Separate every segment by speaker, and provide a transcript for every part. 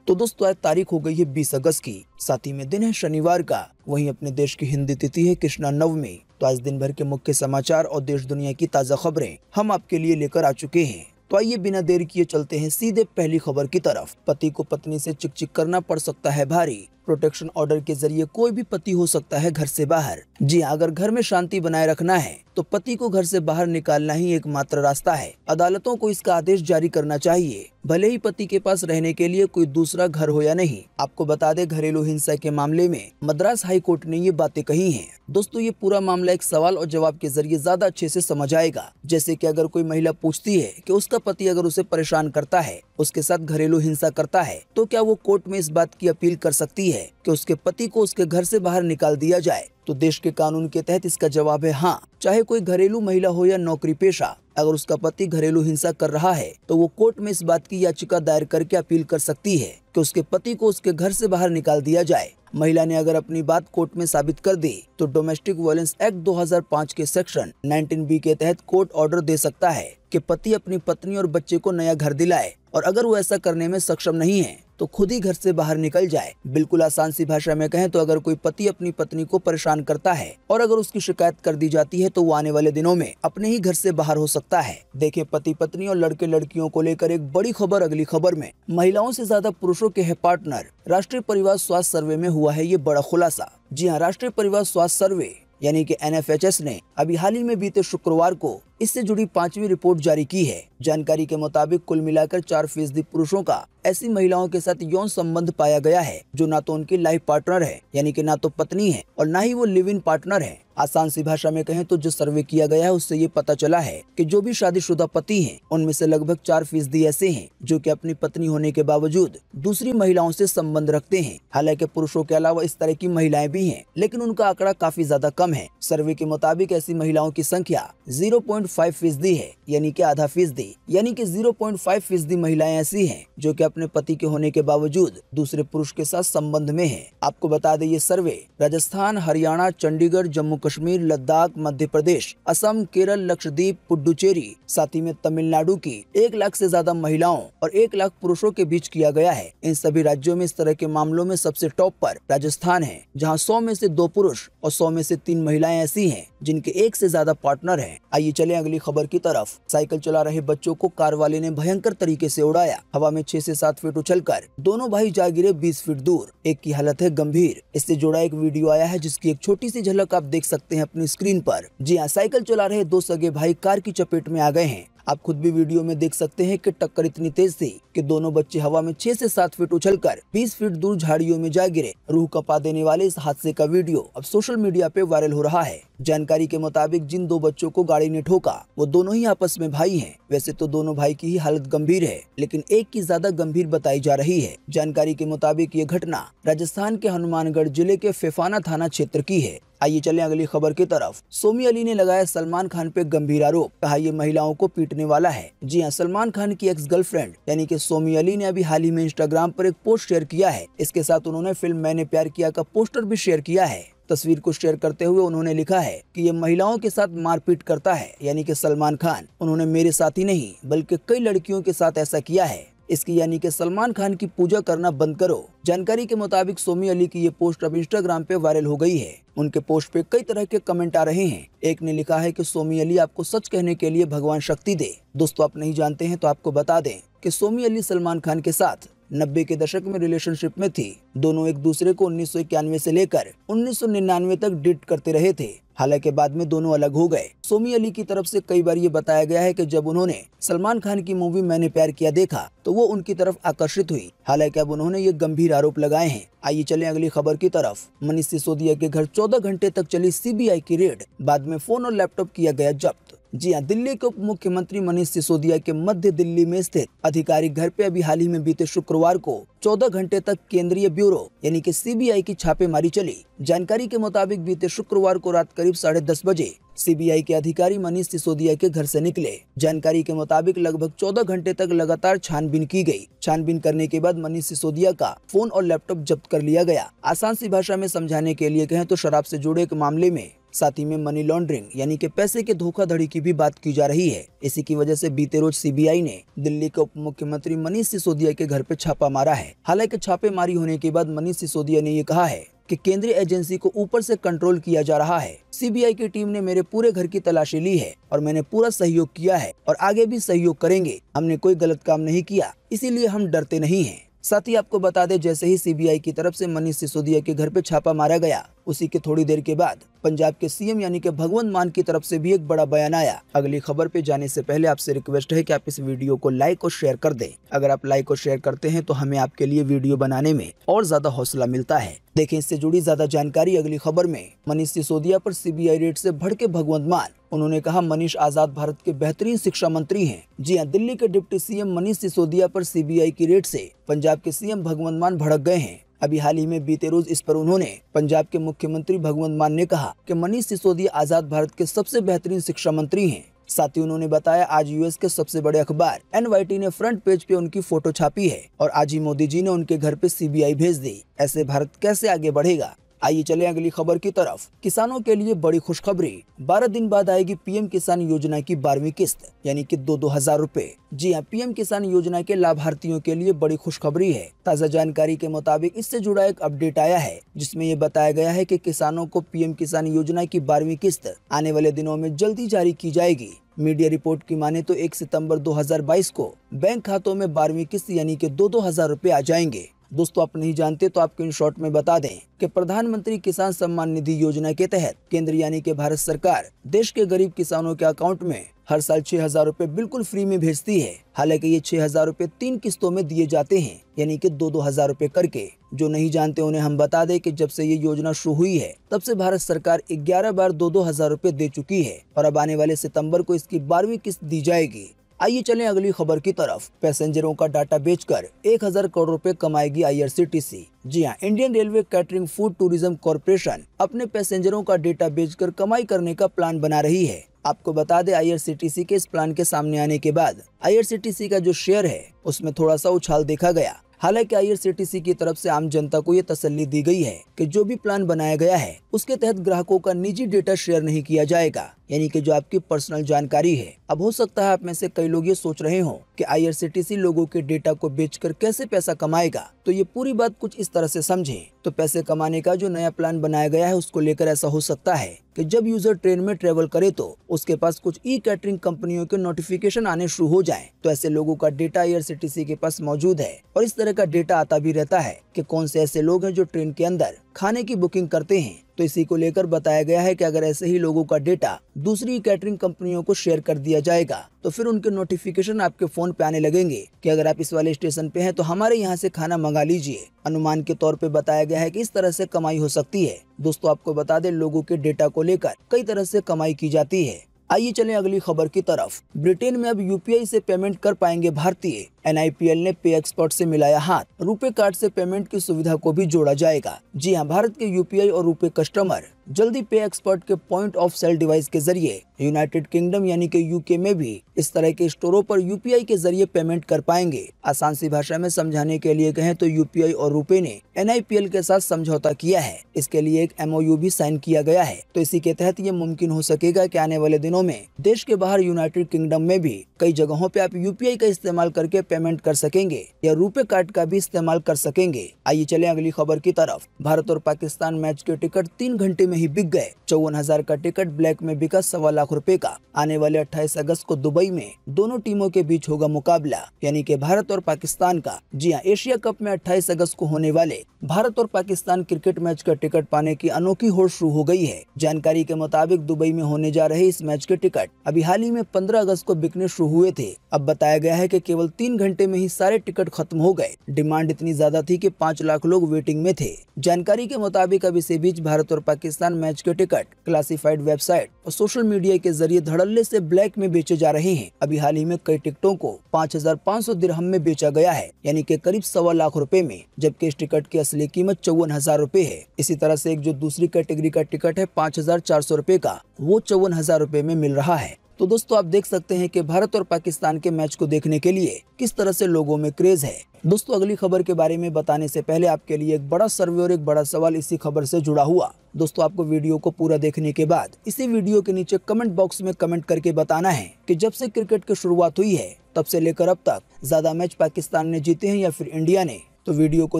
Speaker 1: तो दोस्तों आज तारीख हो गई है 20 अगस्त की, साथ ही में दिन है शनिवार का। वहीं अपने देश की हिंदी तिथि है कृष्णा नवमी। तो आज दिन भर के मुख्य समाचार और देश दुनिया की ताज़ा खबरें हम आपके लिए लेकर आ चुके हैं। तो आइए बिना देर किए चलते हैं सीधे पहली खबर की तरफ। पति को पत्नी से चिक-चिक करना पड़ सकता है भारी। प्रोटेक्शन ऑर्डर के जरिए कोई भी पति हो सकता है घर से बाहर। जी हाँ, अगर घर में शांति बनाए रखना है तो पति को घर से बाहर निकालना ही एकमात्र रास्ता है। अदालतों को इसका आदेश जारी करना चाहिए, भले ही पति के पास रहने के लिए कोई दूसरा घर हो या नहीं। आपको बता दें, घरेलू हिंसा के मामले में मद्रास हाई कोर्ट ने ये बातें कही हैं। दोस्तों ये पूरा मामला एक सवाल और जवाब के जरिए ज्यादा अच्छे से समझ आएगा। जैसे कि अगर कोई महिला पूछती है कि उसका पति अगर उसे परेशान करता है, उसके साथ घरेलू हिंसा करता है, तो क्या वो कोर्ट में इस बात की अपील कर सकती है कि उसके पति को उसके घर से बाहर निकाल दिया जाए? तो देश के कानून के तहत इसका जवाब है हाँ। चाहे कोई घरेलू महिला हो या नौकरी पेशा, अगर उसका पति घरेलू हिंसा कर रहा है तो वो कोर्ट में इस बात की याचिका दायर करके अपील कर सकती है कि उसके पति को उसके घर से बाहर निकाल दिया जाए। महिला ने अगर अपनी बात कोर्ट में साबित कर दी तो डोमेस्टिक वायलेंस एक्ट 2005 के सेक्शन 19B के तहत कोर्ट ऑर्डर दे सकता है कि पति अपनी पत्नी और बच्चे को नया घर दिलाए, और अगर वो ऐसा करने में सक्षम नहीं है तो खुद ही घर से बाहर निकल जाए। बिल्कुल आसान सी भाषा में कहें तो अगर कोई पति अपनी पत्नी को परेशान करता है और अगर उसकी शिकायत कर दी जाती है तो वो आने वाले दिनों में अपने ही घर से बाहर हो सकता है। देखें, पति पत्नी और लड़के लड़कियों को लेकर एक बड़ी खबर अगली खबर में। महिलाओं से ज्यादा पुरुषों के है पार्टनर, राष्ट्रीय परिवार स्वास्थ्य सर्वे में हुआ है ये बड़ा खुलासा। जी हाँ, राष्ट्रीय परिवार स्वास्थ्य सर्वे यानी कि NFHS ने अभी हाल ही में बीते शुक्रवार को इससे जुड़ी 5वीं रिपोर्ट जारी की है। जानकारी के मुताबिक कुल मिलाकर 4% पुरुषों का ऐसी महिलाओं के साथ यौन संबंध पाया गया है जो ना तो उनकी लाइफ पार्टनर है, यानी कि ना तो पत्नी है और ना ही वो लिव इन पार्टनर है। आसान सी भाषा में कहें तो जो सर्वे किया गया है उससे ये पता चला है कि जो भी शादीशुदा पति हैं उनमें से लगभग 4% ऐसे हैं जो कि अपनी पत्नी होने के बावजूद दूसरी महिलाओं से संबंध रखते हैं। हालांकि पुरुषों के अलावा इस तरह की महिलाएं भी हैं, लेकिन उनका आंकड़ा काफी ज्यादा कम है। सर्वे के मुताबिक ऐसी महिलाओं की संख्या 0.5% है, यानी कि आधा फीसदी, यानी कि 0.5% महिलाएं ऐसी हैं जो कि अपने पति के होने के बावजूद दूसरे पुरुष के साथ संबंध में हैं। आपको बता दें ये सर्वे राजस्थान, हरियाणा, चंडीगढ़, जम्मू कश्मीर, लद्दाख, मध्य प्रदेश, असम, केरल, लक्षद्वीप, पुडुचेरी, साथ ही में तमिलनाडु की 1 लाख से ज्यादा महिलाओं और 1 लाख पुरुषों के बीच किया गया है। इन सभी राज्यों में इस तरह के मामलों में सबसे टॉप पर राजस्थान है, जहां 100 में से 2 पुरुष और 100 में से 3 महिलाएं ऐसी हैं जिनके 1 से ज्यादा पार्टनर हैं। आइए चले अगली खबर की तरफ। साइकिल चला रहे बच्चों को कार वाले ने भयंकर तरीके से उड़ाया। हवा में 6 से 7 फीट उछलकर दोनों भाई जा गिरे 20 फीट दूर। एक की हालत है गंभीर। इससे जुड़ा एक वीडियो आया है जिसकी एक छोटी सी झलक आप देख सकते हैं अपनी स्क्रीन पर। जी हाँ, साइकिल चला रहे 2 सगे भाई कार की चपेट में आ गए हैं। आप खुद भी वीडियो में देख सकते हैं कि टक्कर इतनी तेज थी कि दोनों बच्चे हवा में 6 से 7 फीट उछलकर 20 फीट दूर झाड़ियों में जा गिरे। रूह कपा देने वाले इस हादसे का वीडियो अब सोशल मीडिया पे वायरल हो रहा है। जानकारी के मुताबिक जिन 2 बच्चों को गाड़ी ने ठोका वो दोनों ही आपस में भाई हैं। वैसे तो दोनों भाई की ही हालत गंभीर है, लेकिन एक की ज्यादा गंभीर बताई जा रही है। जानकारी के मुताबिक ये घटना राजस्थान के हनुमानगढ़ जिले के फेफाना थाना क्षेत्र की है। आइए चलें अगली खबर की तरफ। सोमी अली ने लगाया सलमान खान पे गंभीर आरोप, कहा ये महिलाओं को पीटने वाला है। जी हाँ, सलमान खान की एक्स गर्लफ्रेंड यानी कि सोमी अली ने अभी हाल ही में इंस्टाग्राम पर एक पोस्ट शेयर किया है। इसके साथ उन्होंने फिल्म मैंने प्यार किया का पोस्टर भी शेयर किया है। तस्वीर को शेयर करते हुए उन्होंने लिखा है कि ये महिलाओं के साथ मारपीट करता है, यानी कि सलमान खान। उन्होंने मेरे साथ ही नहीं बल्कि कई लड़कियों के साथ ऐसा किया है। इसकी यानी कि सलमान खान की पूजा करना बंद करो। जानकारी के मुताबिक सोमी अली की ये पोस्ट अब इंस्टाग्राम पे वायरल हो गई है। उनके पोस्ट पे कई तरह के कमेंट आ रहे हैं। एक ने लिखा है कि सोमी अली आपको सच कहने के लिए भगवान शक्ति दे। दोस्तों आप नहीं जानते हैं तो आपको बता दें कि सोमी अली सलमान खान के साथ 90 के दशक में रिलेशनशिप में थी। दोनों एक दूसरे को 1991 से लेकर 1999 तक डेट करते रहे थे। हालांकि बाद में दोनों अलग हो गए। सोमी अली की तरफ से कई बार ये बताया गया है कि जब उन्होंने सलमान खान की मूवी मैंने प्यार किया देखा तो वो उनकी तरफ आकर्षित हुई। हालांकि अब उन्होंने ये गंभीर आरोप लगाए हैं। आइए चलें अगली खबर की तरफ। मनीष सिसोदिया के घर 14 घंटे तक चली CBI की रेड, बाद में फोन और लैपटॉप किया गया जब्त। जी हाँ, दिल्ली के उप मुख्यमंत्री मनीष सिसोदिया के मध्य दिल्ली में स्थित आधिकारिक घर पे अभी हाल ही में बीते शुक्रवार को 14 घंटे तक केंद्रीय ब्यूरो यानी कि CBI की छापेमारी चली। जानकारी के मुताबिक बीते शुक्रवार को रात करीब 10:30 बजे CBI के अधिकारी मनीष सिसोदिया के घर से निकले। जानकारी के मुताबिक लगभग 14 घंटे तक लगातार छानबीन की गई। छानबीन करने के बाद मनीष सिसोदिया का फोन और लैपटॉप जब्त कर लिया गया। आसान सी भाषा में समझाने के लिए कहें तो शराब से जुड़े एक मामले में साथ ही में मनी लॉन्ड्रिंग यानी कि पैसे के धोखाधड़ी की भी बात की जा रही है। इसी की वजह से बीते रोज सीबीआई ने दिल्ली के उप मुख्यमंत्री मनीष सिसोदिया के घर पे छापा मारा है। हालांकि छापेमारी होने के बाद मनीष सिसोदिया ने ये कहा है कि केंद्रीय एजेंसी को ऊपर से कंट्रोल किया जा रहा है। सीबीआई की टीम ने मेरे पूरे घर की तलाशी ली है और मैंने पूरा सहयोग किया है और आगे भी सहयोग करेंगे। हमने कोई गलत काम नहीं किया, इसीलिए हम डरते नहीं हैं। साथ ही आपको बता दें, जैसे ही सीबीआई की तरफ से मनीष सिसोदिया के घर पे छापा मारा गया, उसी के थोड़ी देर के बाद पंजाब के सीएम यानी कि भगवंत मान की तरफ से भी एक बड़ा बयान आया। अगली खबर पे जाने से पहले आपसे रिक्वेस्ट है कि आप इस वीडियो को लाइक और शेयर कर दें। अगर आप लाइक और शेयर करते हैं तो हमें आपके लिए वीडियो बनाने में और ज्यादा हौसला मिलता है। देखें इससे जुड़ी ज्यादा जानकारी अगली खबर में। मनीष सिसोदिया पर सीबीआई रेड से भड़के भगवंत मान। उन्होंने कहा मनीष आजाद भारत के बेहतरीन शिक्षा मंत्री हैं। जी हां, दिल्ली के डिप्टी सीएम मनीष सिसोदिया पर सीबीआई की रेड से पंजाब के सीएम भगवंत मान भड़क गए हैं। अभी हाल ही में बीते रोज इस पर उन्होंने पंजाब के मुख्यमंत्री भगवंत मान ने कहा कि मनीष सिसोदिया आजाद भारत के सबसे बेहतरीन शिक्षा मंत्री हैं। साथ ही उन्होंने बताया आज यूएस के सबसे बड़े अखबार एनवाईटी ने फ्रंट पेज पे उनकी फोटो छापी है और आज ही मोदी जी ने उनके घर पे सीबीआई भेज दी। ऐसे भारत कैसे आगे बढ़ेगा। आइए चले अगली खबर की तरफ। किसानों के लिए बड़ी खुशखबरी, 12 दिन बाद आएगी पीएम किसान योजना की 12वीं किस्त यानी कि 2-2 हजार रूपए। जी हां, पीएम किसान योजना के लाभार्थियों के लिए बड़ी खुशखबरी है। ताज़ा जानकारी के मुताबिक इससे जुड़ा एक अपडेट आया है जिसमें ये बताया गया है कि किसानों को पीएम किसान योजना की 12वीं किस्त आने वाले दिनों में जल्दी जारी की जाएगी। मीडिया रिपोर्ट की माने तो 1 सितंबर 2022 को बैंक खातों में 12वीं किस्त यानी कि 2-2 हजार रूपए आ जाएंगे। दोस्तों, आप नहीं जानते तो आपको इन शॉर्ट में बता दें कि प्रधानमंत्री किसान सम्मान निधि योजना के तहत केंद्र यानी कि भारत सरकार देश के गरीब किसानों के अकाउंट में हर साल 6,000 रूपए बिल्कुल फ्री में भेजती है। हालांकि ये 6,000 रूपए 3 किस्तों में दिए जाते हैं यानी कि 2-2 हजार रूपए करके। जो नहीं जानते उन्हें हम बता दें कि जब से ये योजना शुरू हुई है तब से भारत सरकार 11 बार 2-2 हजार रूपए दे चुकी है और अब आने वाले सितंबर को इसकी 12वीं किस्त दी जाएगी। आइए चलें अगली खबर की तरफ। पैसेंजरों का डाटा बेचकर 1,000 करोड़ रुपए कमाएगी आईआरसीटीसी। जी हां, Indian railway catering food tourism corporation अपने पैसेंजरों का डेटा बेचकर कमाई करने का प्लान बना रही है। आपको बता दें, आईआरसीटीसी के इस प्लान के सामने आने के बाद आईआरसीटीसी का जो शेयर है उसमें थोड़ा सा उछाल देखा गया। हालांकि आईआरसीटीसी की तरफ से आम जनता को ये तसल्ली दी गई है कि जो भी प्लान बनाया गया है उसके तहत ग्राहकों का निजी डेटा शेयर नहीं किया जाएगा, यानी कि जो आपकी पर्सनल जानकारी है। अब हो सकता है आप में से कई लोग ये सोच रहे हो कि आईआरसीटीसी लोगों के डेटा को बेचकर कैसे पैसा कमाएगा, तो ये पूरी बात कुछ इस तरह से समझें। तो पैसे कमाने का जो नया प्लान बनाया गया है उसको लेकर ऐसा हो सकता है कि जब यूजर ट्रेन में ट्रेवल करे तो उसके पास कुछ ई कैटरिंग कंपनियों के नोटिफिकेशन आने शुरू हो जाएं, तो ऐसे लोगों का डेटा आईआरसीटीसी के पास मौजूद है और इस तरह का डेटा आता भी रहता है कि कौन से ऐसे लोग हैं जो ट्रेन के अंदर खाने की बुकिंग करते हैं। तो इसी को लेकर बताया गया है कि अगर ऐसे ही लोगों का डेटा दूसरी कैटरिंग कंपनियों को शेयर कर दिया जाएगा तो फिर उनके नोटिफिकेशन आपके फोन पे आने लगेंगे कि अगर आप इस वाले स्टेशन पे हैं तो हमारे यहाँ से खाना मंगा लीजिए। अनुमान के तौर पे बताया गया है कि इस तरह से कमाई हो सकती है। दोस्तों, आपको बता दें, लोगों के डेटा को लेकर कई तरह से कमाई की जाती है। आइए चलें अगली खबर की तरफ। ब्रिटेन में अब यूपीआई से पेमेंट कर पाएंगे भारतीय। एनआईपीएल ने पे एक्सपर्ट से मिलाया हाथ, रुपे कार्ड से पेमेंट की सुविधा को भी जोड़ा जाएगा। जी हां, भारत के यूपीआई और रुपे कस्टमर जल्दी पे एक्सपर्ट के पॉइंट ऑफ सेल डिवाइस के जरिए यूनाइटेड किंगडम यानी कि यूके में भी इस तरह के स्टोरों पर यूपीआई के जरिए पेमेंट कर पाएंगे। आसान सी भाषा में समझाने के लिए कहें तो यूपीआई और रुपे ने एनआईपीएल के साथ समझौता किया है। इसके लिए एक एमओयू भी साइन किया गया है। तो इसी के तहत ये मुमकिन हो सकेगा कि आने वाले दिनों में देश के बाहर यूनाइटेड किंगडम में भी कई जगहों पे आप यूपीआई का इस्तेमाल करके पेमेंट कर सकेंगे या रुपे कार्ड का भी इस्तेमाल कर सकेंगे। आइए चले अगली खबर की तरफ। भारत और पाकिस्तान मैच के टिकट 3 घंटे में ही बिक गए। 54,000 का टिकट ब्लैक में बिका 1.25 लाख रुपए का। आने वाले 28 अगस्त को दुबई में दोनों टीमों के बीच होगा मुकाबला, यानी कि भारत और पाकिस्तान का। जी हां, एशिया कप में 28 अगस्त को होने वाले भारत और पाकिस्तान क्रिकेट मैच का टिकट पाने की अनोखी होड़ शुरू हो गई है। जानकारी के मुताबिक दुबई में होने जा रहे इस मैच के टिकट अभी हाल ही में 15 अगस्त को बिकने शुरू हुए थे। अब बताया गया है कि केवल 3 घंटे में ही सारे टिकट खत्म हो गए। डिमांड इतनी ज्यादा थी कि 5 लाख लोग वेटिंग में थे। जानकारी के मुताबिक अब इसी बीच भारत और पाकिस्तान मैच के टिकट क्लासिफाइड वेबसाइट और सोशल मीडिया के जरिए धड़ल्ले से ब्लैक में बेचे जा रहे हैं। अभी हाल ही में कई टिकटों को 5,500 दिरहम में बेचा गया है, यानी कि करीब 1.25 लाख रुपए में, जबकि इस टिकट की असली कीमत 54,000 रुपए है। इसी तरह से एक जो दूसरी कैटेगरी का टिकट है 5,400 रुपए का, वो 54,000 रुपए में मिल रहा है। तो दोस्तों आप देख सकते हैं कि भारत और पाकिस्तान के मैच को देखने के लिए किस तरह से लोगों में क्रेज है। दोस्तों अगली खबर के बारे में बताने से पहले आपके लिए एक बड़ा सर्वे और एक बड़ा सवाल इसी खबर से जुड़ा हुआ। दोस्तों आपको वीडियो को पूरा देखने के बाद इसी वीडियो के नीचे कमेंट बॉक्स में कमेंट करके बताना है कि जब से क्रिकेट की शुरुआत हुई है तब से लेकर अब तक ज्यादा मैच पाकिस्तान ने जीते हैं या फिर इंडिया ने। तो वीडियो को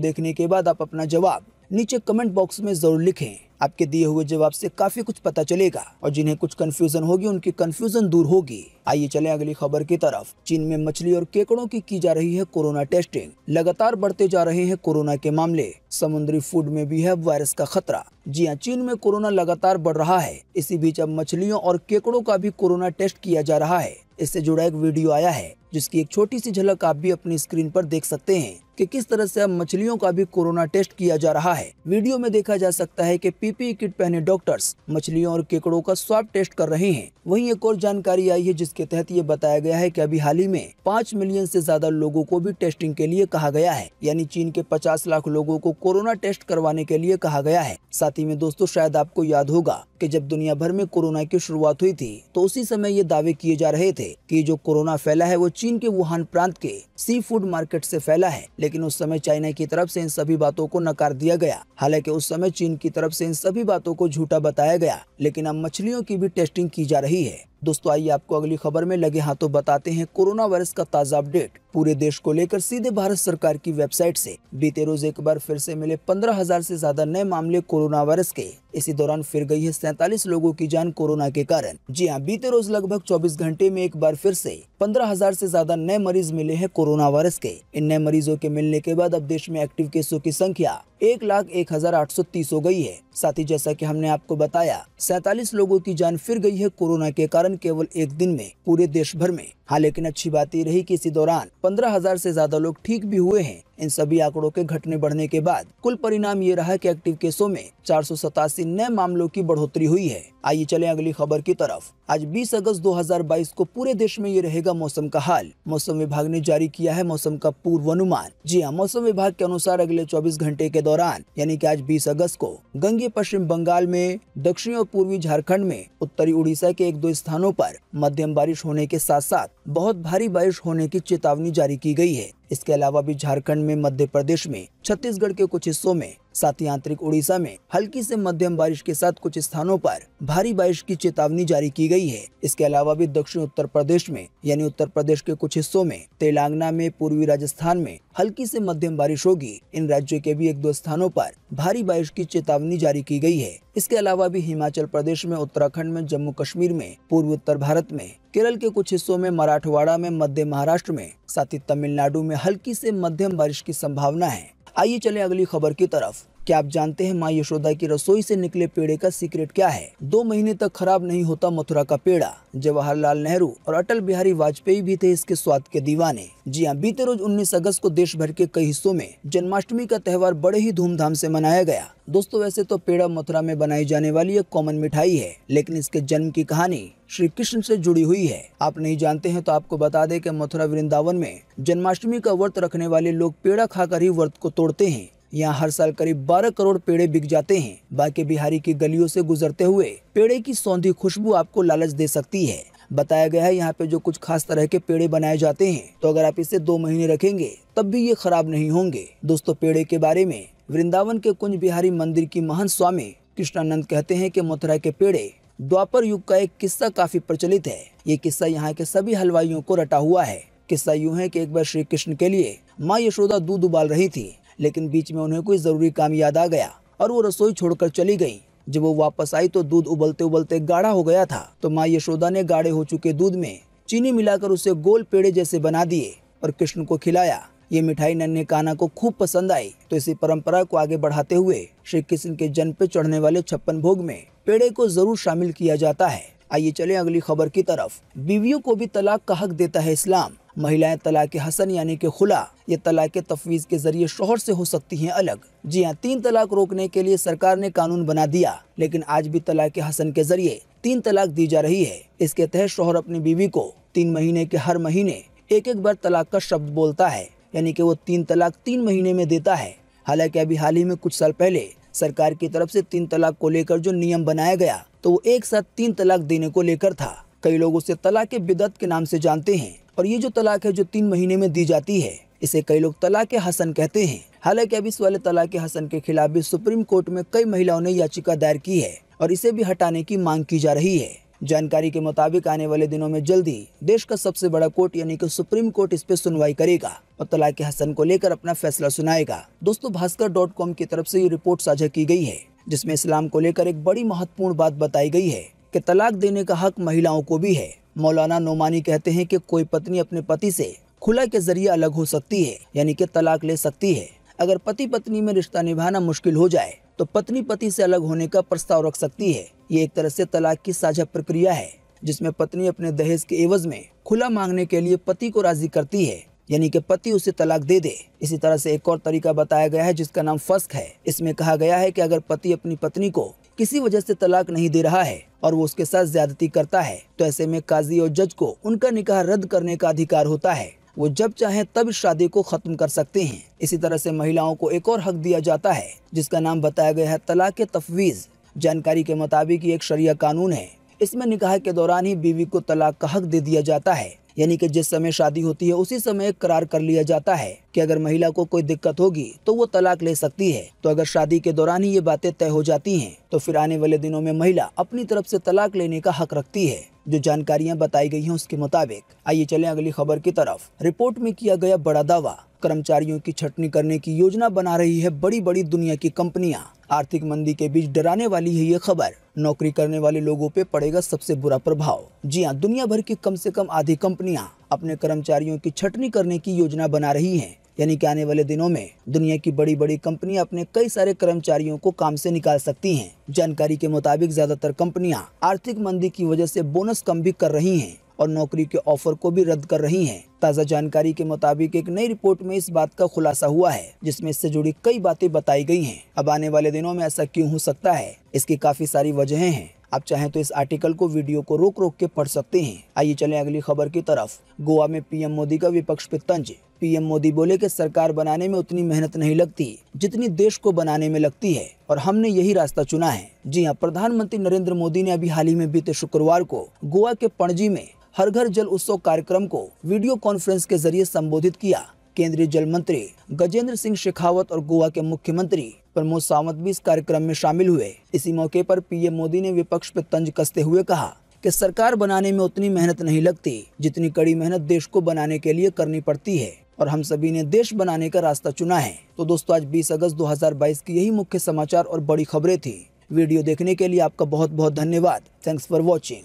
Speaker 1: देखने के बाद आप अपना जवाब नीचे कमेंट बॉक्स में जरूर लिखें। आपके दिए हुए जवाब से काफी कुछ पता चलेगा और जिन्हें कुछ कंफ्यूजन होगी उनकी कंफ्यूजन दूर होगी। आइए चलें अगली खबर की तरफ। चीन में मछली और केकड़ों की जा रही है कोरोना टेस्टिंग। लगातार बढ़ते जा रहे हैं कोरोना के मामले। समुद्री फूड में भी है वायरस का खतरा। जी हाँ, चीन में कोरोना लगातार बढ़ रहा है। इसी बीच अब मछलियों और केकड़ों का भी कोरोना टेस्ट किया जा रहा है। इससे जुड़ा एक वीडियो आया है जिसकी एक छोटी सी झलक आप भी अपनी स्क्रीन पर देख सकते हैं कि किस तरह से अब मछलियों का भी कोरोना टेस्ट किया जा रहा है। वीडियो में देखा जा सकता है कि पीपीई किट पहने डॉक्टर्स मछलियों और केकड़ों का स्वाब टेस्ट कर रहे हैं। वहीं एक और जानकारी आई है जिसके तहत ये बताया गया है कि अभी हाल ही में 5 मिलियन से ज्यादा लोगों को भी टेस्टिंग के लिए कहा गया है। यानी चीन के 50 लाख लोगों को कोरोना टेस्ट करवाने के लिए कहा गया है। साथ ही में दोस्तों शायद आपको याद होगा कि जब दुनिया भर में कोरोना की शुरुआत हुई थी तो उसी समय ये दावे किए जा रहे थे कि जो कोरोना फैला है वो चीन के वुहान प्रांत के सी फूड मार्केट से फैला है। लेकिन उस समय चाइना की तरफ से इन सभी बातों को नकार दिया गया। हालांकि उस समय चीन की तरफ से इन सभी बातों को झूठा बताया गया। लेकिन अब मछलियों की भी टेस्टिंग की जा रही है। दोस्तों आइए आपको अगली खबर में लगे हाथों बताते हैं कोरोना वायरस का ताजा अपडेट। पूरे देश को लेकर सीधे भारत सरकार की वेबसाइट से बीते रोज एक बार फिर से मिले 15,000 से ज्यादा नए मामले कोरोना वायरस के। इसी दौरान फिर गई है 47 लोगों की जान कोरोना के कारण। जी हाँ, बीते रोज लगभग 24 घंटे में एक बार फिर से 15,000 से ज्यादा नए मरीज मिले हैं कोरोना वायरस के। इन नए मरीजों के मिलने के बाद अब देश में एक्टिव केसों की संख्या 1,01,830 हो गई है। साथ ही जैसा कि हमने आपको बताया 47 लोगों की जान फिर गई है कोरोना के कारण केवल एक दिन में पूरे देश भर में। हाँ, लेकिन अच्छी बात ये रही कि इसी दौरान 15,000 से ज्यादा लोग ठीक भी हुए हैं। इन सभी आंकड़ों के घटने बढ़ने के बाद कुल परिणाम ये रहा कि एक्टिव केसों में 487 नए मामलों की बढ़ोतरी हुई है। आइए चलें अगली खबर की तरफ। आज 20 अगस्त 2022 को पूरे देश में ये रहेगा मौसम का हाल। मौसम विभाग ने जारी किया है मौसम का पूर्वानुमान। जी हाँ, मौसम विभाग के अनुसार अगले 24 घंटे के दौरान यानी कि आज 20 अगस्त को गंगे पश्चिम बंगाल में, दक्षिणी और पूर्वी झारखंड में, उत्तरी उड़ीसा के 1-2 स्थानों पर मध्यम बारिश होने के साथ साथ बहुत भारी बारिश होने की चेतावनी जारी की गई है। इसके अलावा भी झारखंड में, मध्य प्रदेश में, छत्तीसगढ़ के कुछ हिस्सों में, साथ ही आंतरिक उड़ीसा में हल्की से मध्यम बारिश के साथ कुछ स्थानों पर भारी बारिश की चेतावनी जारी की गई है। इसके अलावा भी दक्षिण उत्तर प्रदेश में यानी उत्तर प्रदेश के कुछ हिस्सों में, तेलंगाना में, पूर्वी राजस्थान में हल्की से मध्यम बारिश होगी। इन राज्यों के भी 1-2 स्थानों पर भारी बारिश की चेतावनी जारी की गई है। इसके अलावा भी हिमाचल प्रदेश में, उत्तराखंड में, जम्मू कश्मीर में, पूर्वी उत्तर भारत में, केरल के कुछ हिस्सों में, मराठवाड़ा में, मध्य महाराष्ट्र में, साथ ही तमिलनाडु में हल्की से मध्यम बारिश की संभावना है। आइए चलें अगली खबर की तरफ। क्या आप जानते हैं माँ यशोदा की रसोई से निकले पेड़े का सीक्रेट क्या है? 2 महीने तक खराब नहीं होता मथुरा का पेड़ा। जवाहरलाल नेहरू और अटल बिहारी वाजपेयी भी थे इसके स्वाद के दीवाने। जी हाँ, बीते रोज 19 अगस्त को देश भर के कई हिस्सों में जन्माष्टमी का त्योहार बड़े ही धूमधाम से मनाया गया। दोस्तों वैसे तो पेड़ा मथुरा में बनाई जाने वाली एक कॉमन मिठाई है, लेकिन इसके जन्म की कहानी श्री कृष्ण से जुड़ी हुई है। आप नहीं जानते हैं तो आपको बता दें कि मथुरा वृंदावन में जन्माष्टमी का व्रत रखने वाले लोग पेड़ा खाकर ही व्रत को तोड़ते हैं। यहाँ हर साल करीब 12 करोड़ पेड़े बिक जाते हैं। बांके बिहारी की गलियों से गुजरते हुए पेड़े की सौंधी खुशबू आपको लालच दे सकती है। बताया गया है यहाँ पे जो कुछ खास तरह के पेड़े बनाए जाते हैं तो अगर आप इसे 2 महीने रखेंगे तब भी ये खराब नहीं होंगे। दोस्तों पेड़े के बारे में वृंदावन के कुंज बिहारी मंदिर की महंत स्वामी कृष्णानंद कहते हैं कि मथुरा के पेड़े द्वापर युग का एक किस्सा काफी प्रचलित है। ये किस्सा यहाँ के सभी हलवाइयों को रटा हुआ है। किस्सा यूं है कि एक बार श्री कृष्ण के लिए माँ यशोदा दूध उबाल रही थी, लेकिन बीच में उन्हें कोई जरूरी काम याद आ गया और वो रसोई छोड़कर चली गई। जब वो वापस आई तो दूध उबलते उबलते गाढ़ा हो गया था। तो माँ यशोदा ने गाढ़े हो चुके दूध में चीनी मिलाकर उसे गोल पेड़े जैसे बना दिए और कृष्ण को खिलाया। ये मिठाई नन्हे कान्हा को खूब पसंद आई। तो इसी परंपरा को आगे बढ़ाते हुए श्री कृष्ण के जन्म पे चढ़ने वाले 56 भोग में पेड़े को जरूर शामिल किया जाता है। आइए चले अगली खबर की तरफ। बीवियों को भी तलाक का हक देता है इस्लाम। महिलाएं तलाक हसन यानी कि खुला ये तलाक तफवीज के जरिए शौहर से हो सकती हैं अलग। जी हाँ, 3 तलाक रोकने के लिए सरकार ने कानून बना दिया, लेकिन आज भी तलाक हसन के जरिए 3 तलाक दी जा रही है। इसके तहत शौहर अपनी बीवी को 3 महीने के हर महीने एक बार तलाक का शब्द बोलता है, यानी कि वो 3 तलाक 3 महीने में देता है। हालांकि अभी हाल ही में कुछ साल पहले सरकार की तरफ से 3 तलाक को लेकर जो नियम बनाया गया तो वो एक साथ 3 तलाक देने को लेकर था। कई लोग उसे तलाक बिदअत के नाम से जानते हैं और ये जो तलाक है जो 3 महीने में दी जाती है, इसे कई लोग तलाक हसन कहते हैं। हालांकि अब इस वाले तलाक हसन के खिलाफ भी सुप्रीम कोर्ट में कई महिलाओं ने याचिका दायर की है और इसे भी हटाने की मांग की जा रही है। जानकारी के मुताबिक आने वाले दिनों में जल्दी देश का सबसे बड़ा कोर्ट यानी कि सुप्रीम कोर्ट इस पे सुनवाई करेगा और तलाक हसन को लेकर अपना फैसला सुनाएगा। दोस्तों, भास्कर.com की तरफ से ये रिपोर्ट साझा की गई है, जिसमें इस्लाम को लेकर एक बड़ी महत्वपूर्ण बात बताई गई है कि तलाक देने का हक महिलाओं को भी है। मौलाना नोमानी कहते हैं कि कोई पत्नी अपने पति से खुला के जरिए अलग हो सकती है, यानी कि तलाक ले सकती है। अगर पति पत्नी में रिश्ता निभाना मुश्किल हो जाए तो पत्नी पति से अलग होने का प्रस्ताव रख सकती है। ये एक तरह से तलाक की साझा प्रक्रिया है, जिसमें पत्नी अपने दहेज के एवज में खुला मांगने के लिए पति को राजी करती है, यानी कि पति उसे तलाक दे दे। इसी तरह से एक और तरीका बताया गया है जिसका नाम फस्ख है। इसमें कहा गया है कि अगर पति अपनी पत्नी को किसी वजह से तलाक नहीं दे रहा है और वो उसके साथ ज्यादती करता है, तो ऐसे में काजी और जज को उनका निकाह रद्द करने का अधिकार होता है। वो जब चाहे तब इस शादी को खत्म कर सकते हैं। इसी तरह से महिलाओं को एक और हक दिया जाता है जिसका नाम बताया गया है तलाक तफवीज। जानकारी के मुताबिक ये एक शरिया कानून है। इसमें निकाह के दौरान ही बीवी को तलाक का हक दे दिया जाता है, यानी कि जिस समय शादी होती है उसी समय करार कर लिया जाता है कि अगर महिला को कोई दिक्कत होगी तो वो तलाक ले सकती है। तो अगर शादी के दौरान ही ये बातें तय हो जाती हैं तो फिर आने वाले दिनों में महिला अपनी तरफ से तलाक लेने का हक रखती है। जो जानकारियां बताई गई हैं उसके मुताबिक आइए चलें अगली खबर की तरफ। रिपोर्ट में किया गया बड़ा दावा, कर्मचारियों की छटनी करने की योजना बना रही है बड़ी बड़ी दुनिया की कंपनियां। आर्थिक मंदी के बीच डराने वाली है ये खबर। नौकरी करने वाले लोगों पे पड़ेगा सबसे बुरा प्रभाव। जी हां, दुनिया भर की कम से कम आधी कंपनियां अपने कर्मचारियों की छटनी करने की योजना बना रही हैं, यानी कि आने वाले दिनों में दुनिया की बड़ी बड़ी कंपनियां अपने कई सारे कर्मचारियों को काम से निकाल सकती हैं। जानकारी के मुताबिक ज्यादातर कंपनियां आर्थिक मंदी की वजह से बोनस कम भी कर रही हैं और नौकरी के ऑफर को भी रद्द कर रही हैं। ताज़ा जानकारी के मुताबिक एक नई रिपोर्ट में इस बात का खुलासा हुआ है, जिसमें इससे जुड़ी कई बातें बताई गई हैं। अब आने वाले दिनों में ऐसा क्यों हो सकता है, इसकी काफी सारी वजहें हैं। आप चाहें तो इस आर्टिकल को वीडियो को रोक के पढ़ सकते हैं। आइए चलें अगली खबर की तरफ। गोवा में पीएम मोदी का विपक्ष पे तंज। पीएम मोदी बोले कि सरकार बनाने में उतनी मेहनत नहीं लगती जितनी देश को बनाने में लगती है और हमने यही रास्ता चुना है। जी हां, प्रधानमंत्री नरेंद्र मोदी ने अभी हाल ही में बीते शुक्रवार को गोवा के पणजी में हर घर जल उत्सव कार्यक्रम को वीडियो कॉन्फ्रेंस के जरिए संबोधित किया। केंद्रीय जल मंत्री गजेंद्र सिंह शेखावत और गोवा के मुख्यमंत्री प्रमोद सावंत भी इस कार्यक्रम में शामिल हुए। इसी मौके पर पीएम मोदी ने विपक्ष पर तंज कसते हुए कहा कि सरकार बनाने में उतनी मेहनत नहीं लगती जितनी कड़ी मेहनत देश को बनाने के लिए करनी पड़ती है और हम सभी ने देश बनाने का रास्ता चुना है। तो दोस्तों, आज 20 अगस्त 2022 की यही मुख्य समाचार और बड़ी खबरें थी। वीडियो देखने के लिए आपका बहुत बहुत धन्यवाद। Thanks for watching.